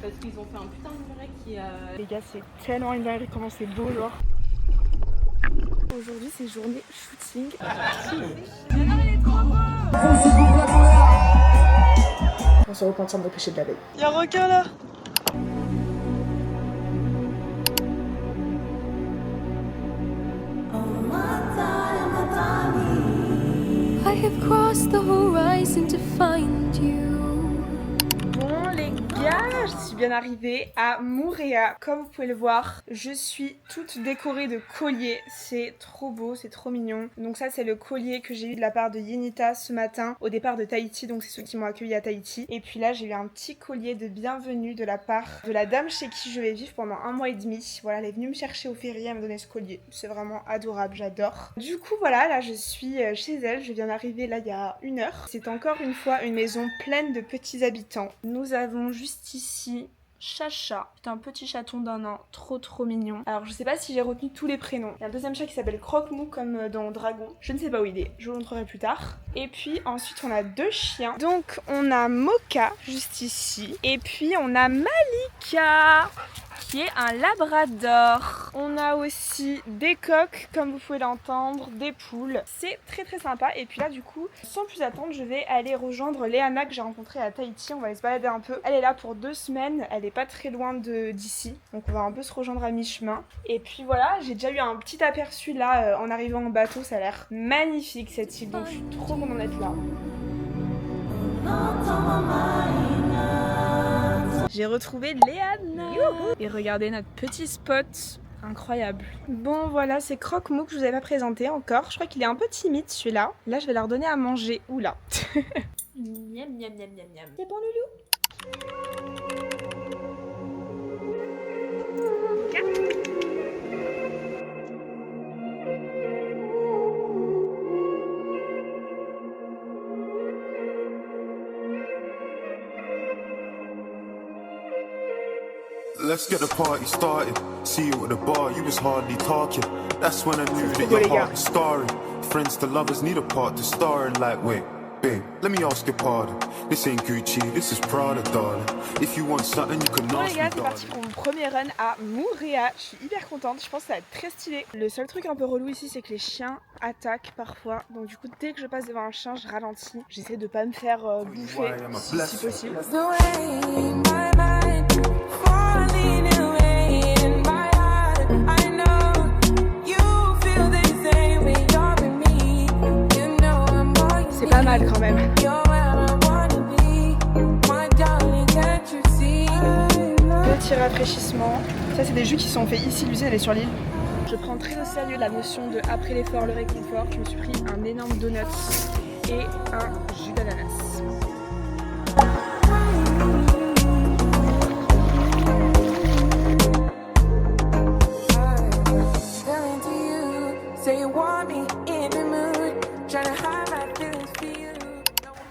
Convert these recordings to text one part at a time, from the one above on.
Parce qu'ils ont fait un putain de muret qui a... Les gars, c'est tellement une dinguerie comment c'est beau, genre. Aujourd'hui, c'est journée shooting. On se repentir de nos péchés de la veille. Y'a un requin là. I have crossed the horizon to find you. Bon les gars, je suis bien arrivée à Moorea. Comme vous pouvez le voir, je suis toute décorée de colliers. C'est trop beau, c'est trop mignon. Donc ça c'est le collier que j'ai eu de la part de Yenita ce matin au départ de Tahiti. Donc c'est ceux qui m'ont accueilli à Tahiti. Et puis là j'ai eu un petit collier de bienvenue de la part de la dame chez qui je vais vivre pendant 1 mois et demi. Voilà, elle est venue me chercher au ferry, elle m'a donné ce collier. C'est vraiment adorable, j'adore. Du coup voilà, là je suis chez elle. Je viens d'arriver là il y a 1 heure. C'est encore une fois une maison pleine de petits habitants. Nous avons juste ici Chacha, c'est un petit chaton d'1 an, trop mignon. Alors je sais pas si j'ai retenu tous les prénoms. Il y a un deuxième chat qui s'appelle Croque-Mou comme dans Dragon. Je ne sais pas où il est, je vous le montrerai plus tard. Et puis ensuite on a 2 chiens. Donc on a Mocha juste ici. Et puis on a Malika qui est un labrador. On a aussi des coqs comme vous pouvez l'entendre, des poules. C'est très sympa. Et puis là du coup, sans plus attendre, je vais aller rejoindre Léana que j'ai rencontrée à Tahiti. On va aller se balader un peu. Elle est là pour 2 semaines. Elle est pas très loin d'ici. Donc on va un peu se rejoindre à mi-chemin. Et puis voilà, j'ai déjà eu un petit aperçu là en arrivant en bateau. Ça a l'air magnifique cette île. Donc je suis trop contente d'être là. J'ai retrouvé Léana. Et regardez notre petit spot. Incroyable. Bon voilà, c'est Croque-Mou que je vous avais pas présenté encore. Je crois qu'il est un peu timide celui-là. Là je vais leur donner à manger. Oula. Miam miam miam miam miam. C'est bon loulou. Let's get the party started. See you at the bar, you was hardly talking. That's when I knew that your heart was scarring. Friends to lovers need a part to star in. Like, wait, babe, let me ask your pardon. This ain't Gucci, this is Prada, darling. If you want something, you can Bon les ask gars, me, c'est parti pour mon premier run à Moorea. Je suis hyper contente, je pense que ça va être très stylé. Le seul truc un peu relou ici, c'est que les chiens attaquent parfois. Donc du coup, dès que je passe devant un chien, je ralentis. J'essaie de pas me faire bouffer si possible. C'est pas mal quand même. Petit rafraîchissement. Ça c'est des jus qui sont faits ici, l'usine elle est sur l'île. Je prends très au sérieux la notion de après l'effort, le réconfort. Je me suis pris un énorme donut et un jus d'ananas.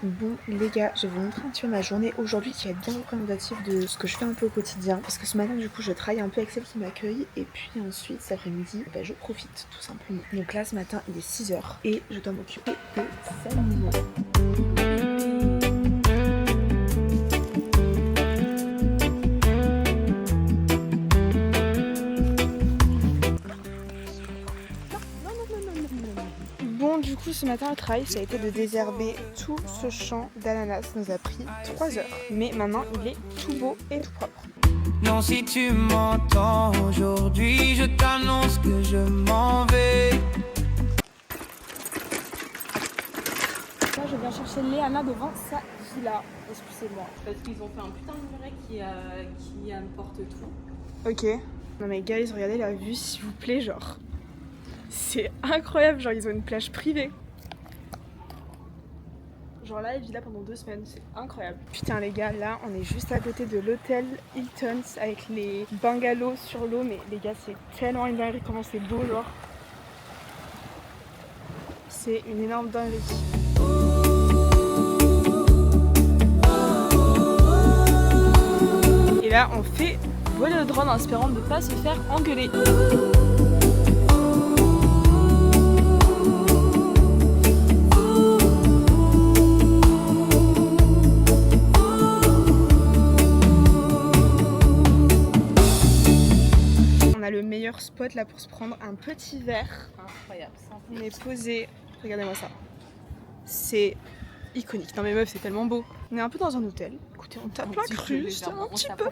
Bon les gars, je vais vous montrer un petit peu ma journée aujourd'hui qui va être bien représentative de ce que je fais un peu au quotidien. Parce que ce matin du coup je travaille un peu avec celle qui m'accueille et puis ensuite cet après-midi je profite tout simplement. Donc là ce matin il est 6h et je dois m'occuper de Salimo. Bon du coup ce matin au travail ça a été de désherber tout ce champ d'ananas, ça nous a pris 3 heures. Mais maintenant il est tout beau et tout propre. Non, si tu m'entends aujourd'hui, je t'annonce que je m'en vais. Là je viens chercher Léana devant sa villa, excusez-moi. Parce qu'ils ont fait un putain de muret qui importe tout. Ok. Non mais guys, regardez la vue s'il vous plaît, genre. C'est incroyable, genre ils ont une plage privée. Genre là, ils vivent là pendant 2 semaines, c'est incroyable. Putain les gars, là on est juste à côté de l'hôtel Hilton avec les bungalows sur l'eau. Mais les gars, c'est tellement une dinguerie comment c'est beau, genre. C'est une énorme dinguerie. Et là on fait voler le drone en espérant ne pas se faire engueuler. meilleur spot là pour se prendre un petit verre. Incroyable. On est posé, regardez-moi ça. C'est iconique. Non mais meuf, c'est tellement beau. On est un peu dans un hôtel. Écoutez, on tape la crue, justement, un petit peu.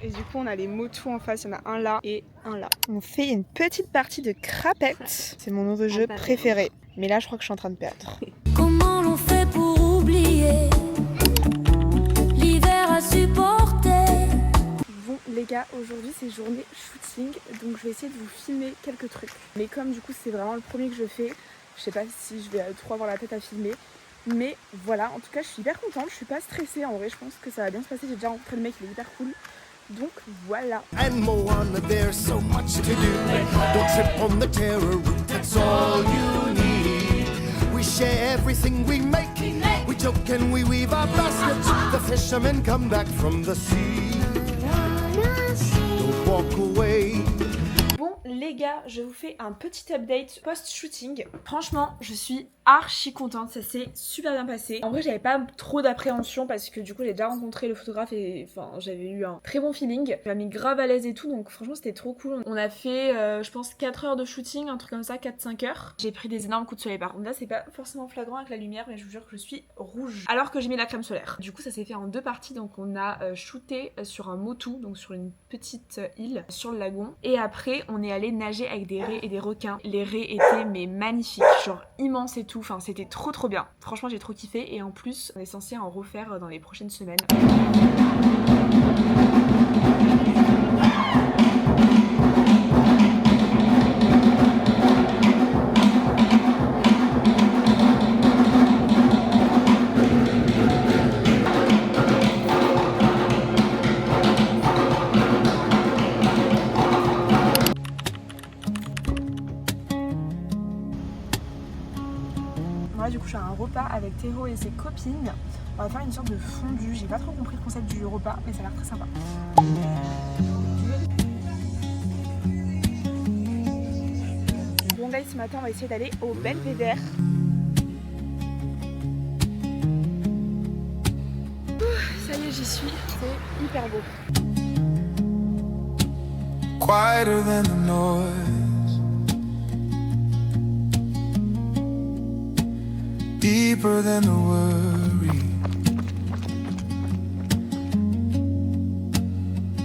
Et du coup, on a les motos en face. Il y en a un là et un là. On fait une petite partie de crapette. C'est mon nom de jeu préféré. Mais là, je crois que je suis en train de perdre. Comment l'on fait pour oublier l'hiver à supporter? Bon les gars, aujourd'hui c'est journée shooting, donc je vais essayer de vous filmer quelques trucs. Mais comme du coup c'est vraiment le premier que je fais, je sais pas si je vais trop avoir la tête à filmer. Mais voilà, en tout cas je suis hyper contente, je suis pas stressée en vrai, je pense que ça va bien se passer. J'ai déjà rencontré le mec, il est hyper cool. Donc voilà. And Moana, there's so much to do. Don't trip on the terror route, that's all you need. We share everything we make. We joke and we weave our baskets. The fishermen come back from the sea. Don't walk away. Bon les gars, je vous fais un petit update post-shooting. Franchement, je suis archi contente, ça s'est super bien passé. En vrai, j'avais pas trop d'appréhension parce que du coup, j'ai déjà rencontré le photographe et enfin, j'avais eu un très bon feeling. Il m'a mis grave à l'aise et tout, donc franchement, c'était trop cool. On a fait, je pense, 4 heures de shooting, un truc comme ça, 4-5 heures. J'ai pris des énormes coups de soleil par contre. Là, c'est pas forcément flagrant avec la lumière, mais je vous jure que je suis rouge. Alors que j'ai mis la crème solaire. Du coup, ça s'est fait en 2 parties, donc on a shooté sur un motu, donc sur une petite île sur le lagon. Et après, on est allé nager avec des raies et des requins. Les raies étaient mais magnifiques, genre immenses et tout. Enfin, c'était trop bien. Franchement, j'ai trop kiffé et en plus, on est censé en refaire dans les prochaines semaines. Moi du coup je suis à un repas avec Théo et ses copines. On va faire une sorte de fondue. J'ai pas trop compris le concept du repas, mais ça a l'air très sympa. Bon guys, ce matin on va essayer d'aller au Belvédère. Ça y est, j'y suis. C'est hyper beau. Quieter than the noise, deeper than the worry.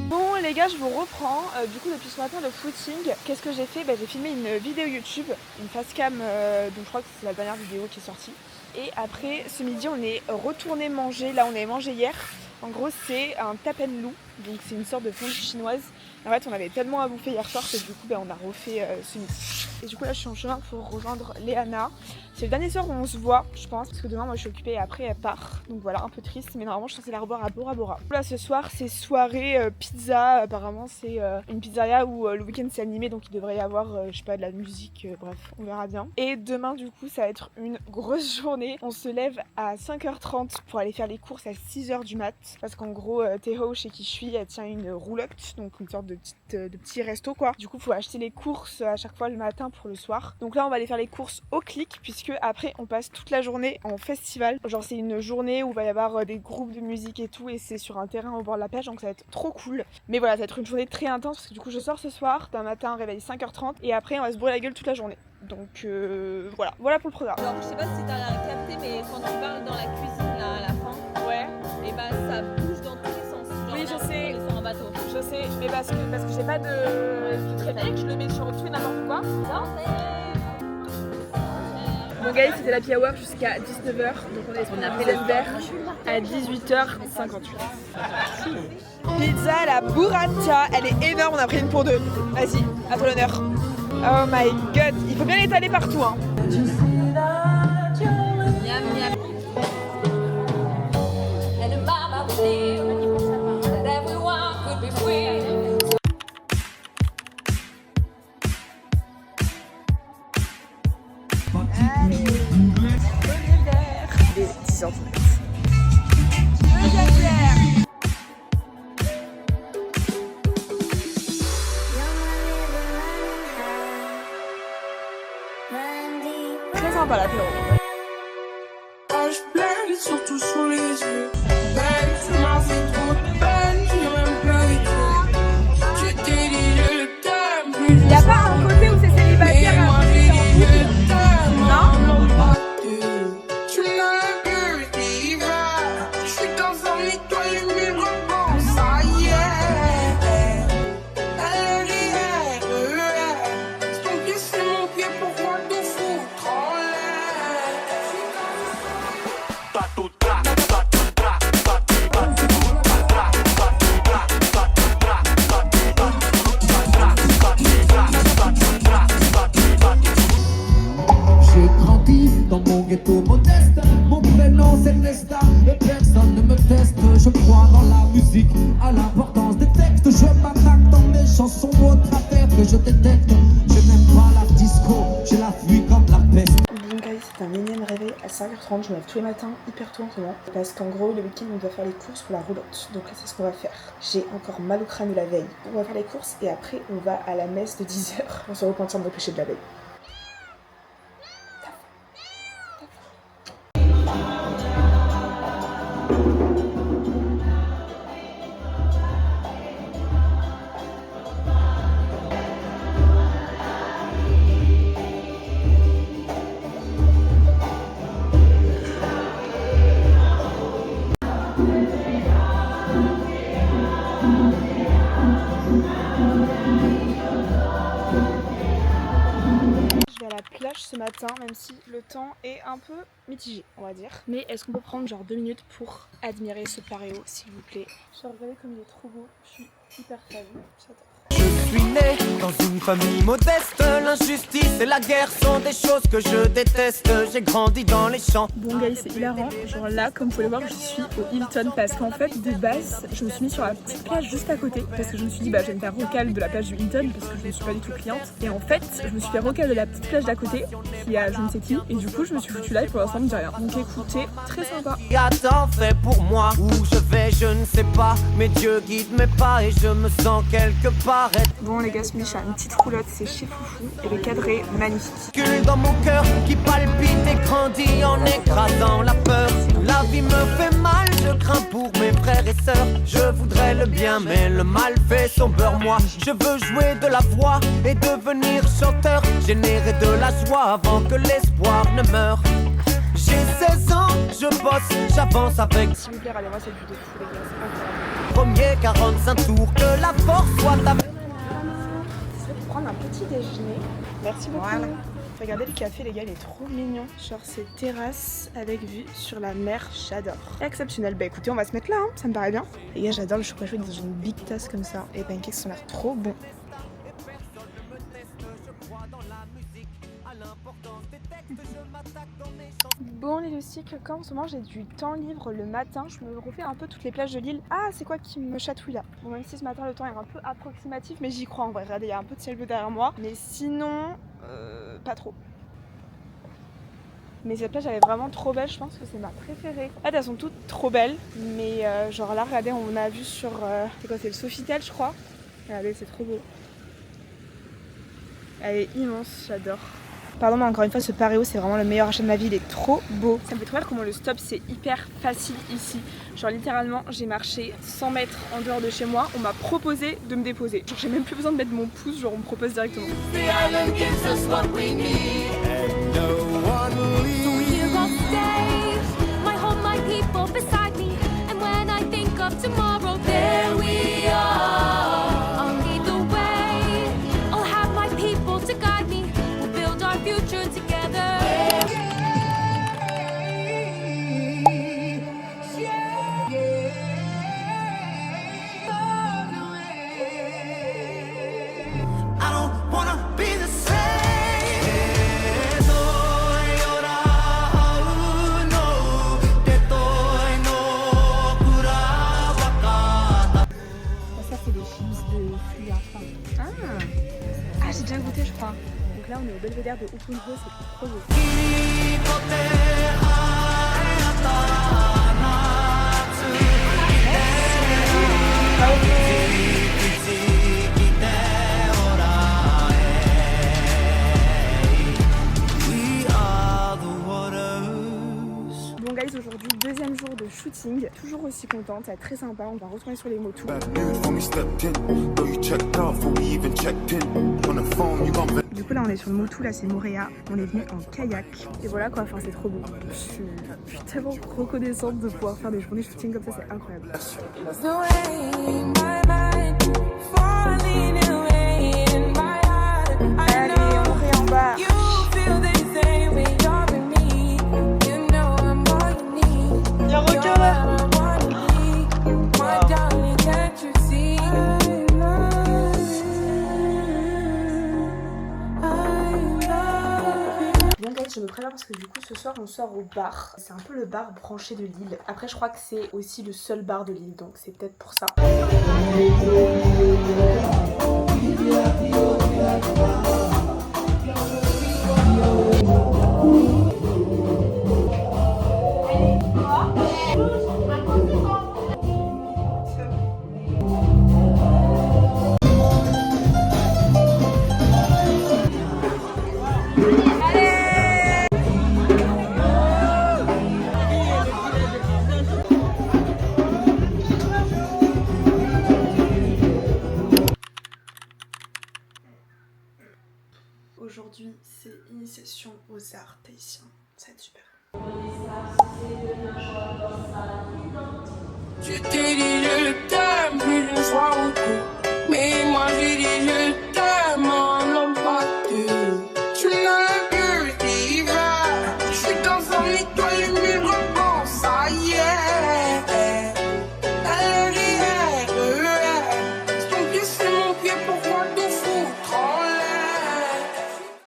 Bon les gars, je vous reprends. Du coup depuis ce matin le footing, qu'est-ce que j'ai fait? J'ai filmé une vidéo YouTube, une facecam, donc je crois que c'est la dernière vidéo qui est sortie. Et après ce midi on est retourné manger, là on avait mangé hier. En gros c'est un tapenlou, donc c'est une sorte de fondue chinoise. En fait on avait tellement à bouffer hier soir que du coup on a refait ce midi. Et du coup là je suis en chemin pour rejoindre Léana. C'est le dernier soir où on se voit je pense, parce que demain moi je suis occupée et après elle part. Donc voilà, un peu triste, mais normalement je suis censée la revoir à Bora Bora. Là ce soir c'est soirée pizza, apparemment c'est une pizzeria où le week-end c'est animé, donc il devrait y avoir je sais pas de la musique, bref on verra bien. Et demain du coup ça va être une grosse journée. On se lève à 5h30 pour aller faire les courses à 6h du mat. Parce qu'en gros Théo chez qui je suis elle tient une roulotte, donc une sorte de petit resto quoi. Du coup faut acheter les courses à chaque fois le matin pour le soir. Donc là on va aller faire les courses au clic, puisque après on passe toute la journée en festival. Genre c'est une journée où il va y avoir des groupes de musique et tout, et c'est sur un terrain au bord de la plage, donc ça va être trop cool. Mais voilà, ça va être une journée très intense parce que du coup je sors ce soir d'un matin réveil 5h30 et après on va se brûler la gueule toute la journée. Donc voilà pour le programme. Alors je sais pas si t'as capté, mais quand tu parles dans la cuisine là à la fin, Ouais. et bah ça bouge dans tous les sens. Genre, Oui, je sais. On est sur un bateau. Je sais, mais parce que j'ai pas de trépied, que je le mets sur tout et n'importe quoi. Non, Bon guys, c'était l'happy hour jusqu'à 19h, donc on a pris le verre à 18h58. Pizza à la burrata, elle est énorme, on a pris une pour deux. Vas-y, à toi l'honneur. Oh my god, il faut bien l'étaler partout hein. miam miam. Allez, premier verre. Il est 10h30. Deuxième verre. Très sympa l'apéro. Je pleure surtout sous les yeux. Ben, tu m'as fait trop de peine, j'ai même pleuré. Je t'ai dit je t'aime. ghetto modeste. Mon prénom c'est Nesta et personne ne me teste. Je crois dans la musique, à l'importance des textes. Je m'attaque dans mes chansons aux travers que je détecte. Je n'aime pas la disco, je la fuis comme la peste. Bon guys, c'est un énième réveil à 5h30, je me lève tous les matins hyper tôt en ce moment. Parce qu'en gros, le week-end on doit faire les courses pour la roulotte. Donc là c'est ce qu'on va faire. J'ai encore mal au crâne de la veille. On va faire les courses et après on va à la messe de 10h. On se repentir de nos péchés de la veille. Ce matin, même si le temps est un peu mitigé, on va dire. Mais est-ce qu'on peut prendre genre 2 minutes pour admirer ce paréo, s'il vous plaît? Genre regardez comme il est trop beau, je suis hyper fan. J'adore. Je suis né dans une famille modeste. L'injustice et la guerre sont des choses que je déteste. J'ai grandi dans les champs. Bon guys, c'est hilarant. Genre là, comme vous pouvez le voir, je suis au Hilton parce qu'en fait, de base, je me suis mis sur la petite plage juste à côté parce que je me suis dit, bah, je vais me faire recal de la plage du Hilton parce que je ne suis pas du tout cliente. Et en fait, je me suis fait recal de la petite plage d'à côté qui a je ne sais qui. Et du coup, je me suis foutu là et pour l'instant, on me dit rien. Donc écoutez, très sympa. Il y a tant fait pour moi. Où je vais, je ne sais pas. Mais Dieu guide mes pas et je me sens quelque part. Bon les gars, Smicha, une petite roulotte, c'est chez Foufou et le cadre est magnifique. Dans mon cœur qui palpite et grandit en écrasant la peur. La vie me fait mal, je crains pour mes frères et sœurs. Je voudrais le bien mais le mal fait son beurre. Moi je veux jouer de la voix et devenir chanteur. Générer de la joie avant que l'espoir ne meure. J'ai 16 ans, je bosse, j'avance avec. S'il vous plaît, regardez-moi cette vue de fou les gars, c'est incroyable. Premier 45 tours, que la force soit à... C'est pour prendre un petit déjeuner. Merci beaucoup. Voilà. Regardez le café les gars, il est trop mignon. Genre c'est terrasse avec vue sur la mer, j'adore. Exceptionnel. Bah écoutez, on va se mettre là, hein. Ça me paraît bien. Les gars, j'adore le chocolat chaud dans une big tasse comme ça. Et les pancakes sont l'air trop bons. Bon les loustiques, quand en ce moment j'ai du temps libre le matin, je me refais un peu toutes les plages de l'île. Ah, c'est quoi qui me chatouille là? Bon, même si ce matin le temps est un peu approximatif, mais j'y crois en vrai. Regardez, il y a un peu de ciel bleu derrière moi. Mais sinon, pas trop. Mais cette plage elle est vraiment trop belle, je pense que c'est ma préférée. Là elles sont toutes trop belles, mais genre là regardez, on a vu sur, c'est quoi, c'est le Sofitel je crois. Regardez, c'est trop beau. Elle est immense, j'adore. Pardon mais encore une fois ce paréo c'est vraiment le meilleur achat de ma vie, il est trop beau. Ça me fait trop rire comment le stop c'est hyper facile ici. Genre littéralement j'ai marché 100 mètres en dehors de chez moi, on m'a proposé de me déposer. Genre j'ai même plus besoin de mettre mon pouce, genre on me propose directement. J'ai déjà goûté je crois. Donc là on est au belvédère de Upunho, c'est trop beau. Bon guys, aujourd'hui deuxième jour de shooting, toujours aussi contente, c'est très sympa, on va retourner sur les motos. Du coup là on est sur le motu, là c'est Moorea, on est venu en kayak et voilà quoi, enfin c'est trop beau. Je suis tellement reconnaissante de pouvoir faire des journées shooting comme ça, c'est incroyable. Allez, on est en bas. Y'a un requin là. Je me préviens parce que du coup ce soir on sort au bar. C'est un peu le bar branché de Lille. Après je crois que c'est aussi le seul bar de Lille, donc c'est peut-être pour ça. Aujourd'hui, c'est initiation aux arts tahitiens. Ça va être super. Je t'ai dit je t'aime, puis le soir au coup.